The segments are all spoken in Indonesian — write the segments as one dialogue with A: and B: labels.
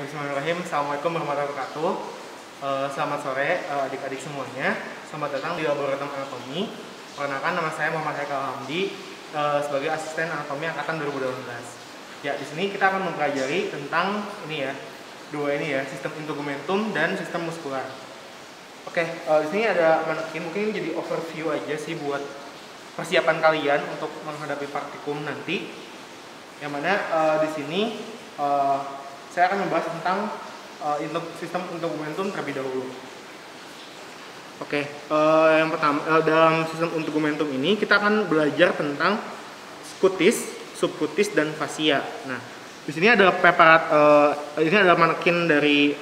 A: Bismillahirrahmanirrahim. Assalamualaikum warahmatullahi wabarakatuh. Selamat sore adik-adik semuanya. Selamat datang di Laboratorium Anatomi. Perkenalkan, nama saya Muhammad Haikal Hamdi sebagai asisten anatomi angkatan 2018. Ya, di sini kita akan mempelajari tentang dua sistem integumentum dan sistem muskular. Oke, di sini ada mungkin jadi overview aja sih buat persiapan kalian untuk menghadapi praktikum nanti. Yang mana di sini saya akan membahas tentang sistem integumentum terlebih dahulu. Oke, yang pertama dalam sistem integumentum ini kita akan belajar tentang cutis, subcutis dan fascia. Nah, di sini ada ini adalah manekin dari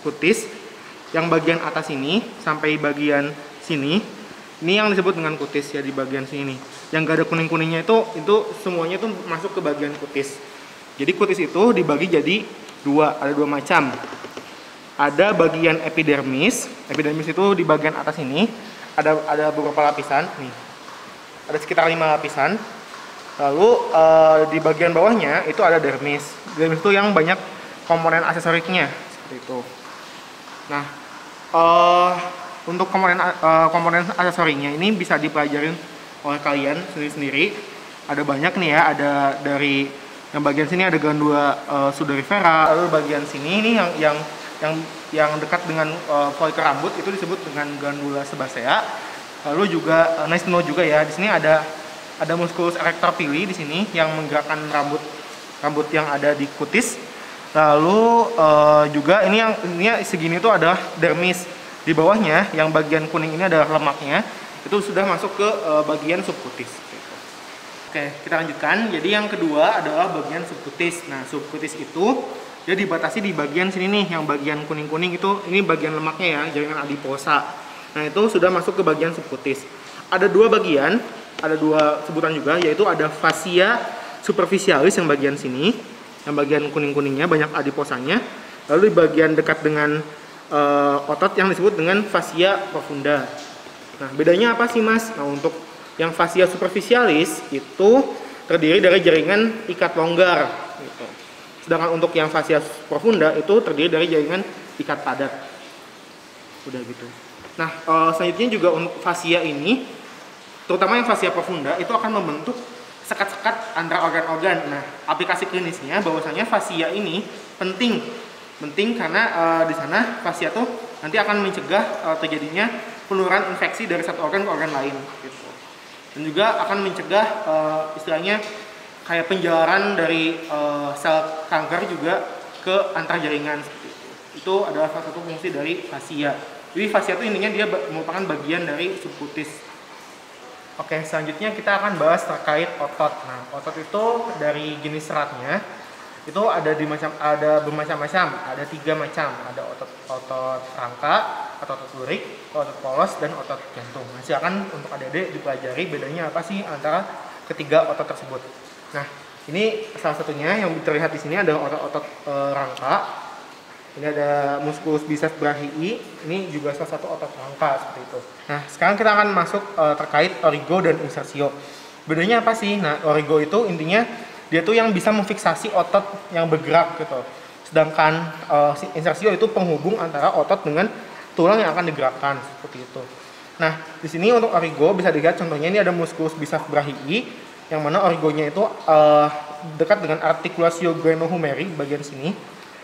A: cutis yang bagian atas ini sampai bagian sini. Ini yang disebut dengan cutis ya, di bagian sini. Yang gak ada kuning-kuningnya itu semuanya itu masuk ke bagian cutis. Jadi cutis itu dibagi jadi ada dua macam. Ada bagian epidermis. Epidermis itu di bagian atas ini ada beberapa lapisan nih. Ada sekitar 5 lapisan. Lalu di bagian bawahnya itu ada dermis. Dermis itu yang banyak komponen aksesoriknya seperti itu. Nah, untuk komponen aksesorinya ini bisa dipelajarin oleh kalian sendiri-sendiri. Ada banyak nih ya, ada dari yang bagian sini ada glandula sudorifera, lalu bagian sini ini yang dekat dengan folikel rambut itu disebut dengan glandula sebasea. Lalu juga nice to know juga ya, di sini ada musculus erector pili di sini yang menggerakkan rambut yang ada di cutis. Lalu juga ini segini itu adalah dermis. Di bawahnya yang bagian kuning ini adalah lemaknya, itu sudah masuk ke bagian subcutis. Oke, kita lanjutkan. Jadi yang kedua adalah bagian subcutis. Nah, subcutis itu dia dibatasi di bagian sini nih, yang bagian kuning-kuning itu ini bagian lemaknya ya, jaringan adiposa. Nah, itu sudah masuk ke bagian subcutis. Ada dua bagian, ada dua sebutan juga, yaitu ada fascia superficialis yang bagian sini, yang bagian kuning-kuningnya banyak adiposanya. Lalu di bagian dekat dengan otot yang disebut dengan fascia profunda. Nah, bedanya apa sih Mas? Nah, untuk yang fascia superficialis itu terdiri dari jaringan ikat longgar gitu. Sedangkan untuk yang fascia profunda itu terdiri dari jaringan ikat padat. Udah gitu. Nah, selanjutnya juga untuk fascia ini, terutama yang fascia profunda itu akan membentuk sekat-sekat antara organ-organ. Nah, aplikasi klinisnya bahwasanya fascia ini penting karena di sana fascia tuh nanti akan mencegah terjadinya penularan infeksi dari satu organ ke organ lain gitu. Dan juga akan mencegah istilahnya kayak penjalaran dari sel kanker juga ke antar jaringan seperti itu. Itu adalah salah satu fungsi dari fascia. Jadi fascia itu intinya dia merupakan bagian dari subcutis. Oke, selanjutnya kita akan bahas terkait otot. Nah, otot itu dari jenis seratnya itu ada bermacam-macam, ada 3 macam, ada otot rangka, otot lurik, otot polos, dan otot jantung. Nah, silakan untuk adik-adik dipelajari bedanya apa sih antara ketiga otot tersebut. Nah, ini salah satunya yang terlihat di sini adalah otot rangka. Ini ada musculus biceps brachii, ini juga salah satu otot rangka seperti itu. Nah, sekarang kita akan masuk terkait origo dan insersio. Bedanya apa sih? Nah, origo itu intinya dia tuh yang bisa memfiksasi otot yang bergerak gitu. Sedangkan insersio itu penghubung antara otot dengan tulang yang akan digerakkan seperti itu. Nah, di sini untuk origo bisa dilihat contohnya ini ada musculus biceps brachii yang mana origonya itu dekat dengan articulatio glenohumerus bagian sini.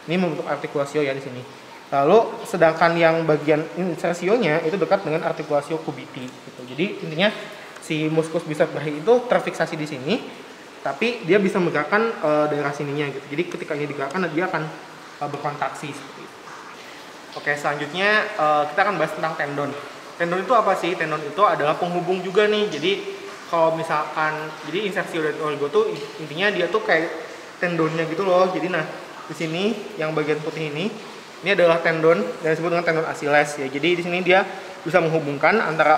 A: Ini membentuk articulatio ya di sini. Lalu sedangkan yang bagian insersionya itu dekat dengan articulatio cubiti gitu. Jadi intinya si musculus biceps brachii itu terfiksasi di sini, tapi dia bisa menggerakkan daerah sininya gitu. Jadi ketika ini digerakkan dia akan berkontraksi seperti itu. Oke, selanjutnya kita akan bahas tentang tendon. Tendon itu apa sih? Tendon itu adalah penghubung juga nih. Jadi kalau misalkan jadi insersio dan origo tuh intinya dia tuh kayak tendonnya gitu loh. Jadi nah, di sini yang bagian putih ini adalah tendon yang disebut dengan tendon Achilles ya. Jadi di sini dia bisa menghubungkan antara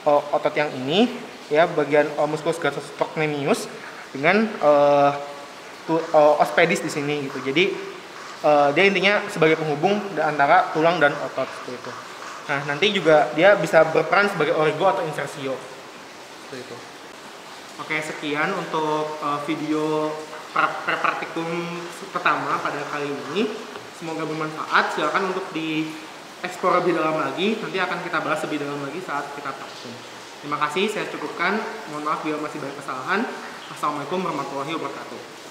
A: otot yang ini ya, bagian musculus gastrocnemius dengan ospedis di sini gitu. Jadi dia intinya sebagai penghubung antara tulang dan otot seperti itu. Nah, nanti juga dia bisa berperan sebagai origo atau insersio seperti itu. Oke, sekian untuk video praktikum pertama pada kali ini. semoga bermanfaat. Silakan untuk dieksplor lebih dalam lagi, nanti akan kita bahas lebih dalam lagi saat kita praktek. Terima kasih, saya cukupkan. Mohon maaf bila masih banyak kesalahan. Assalamualaikum warahmatullahi wabarakatuh.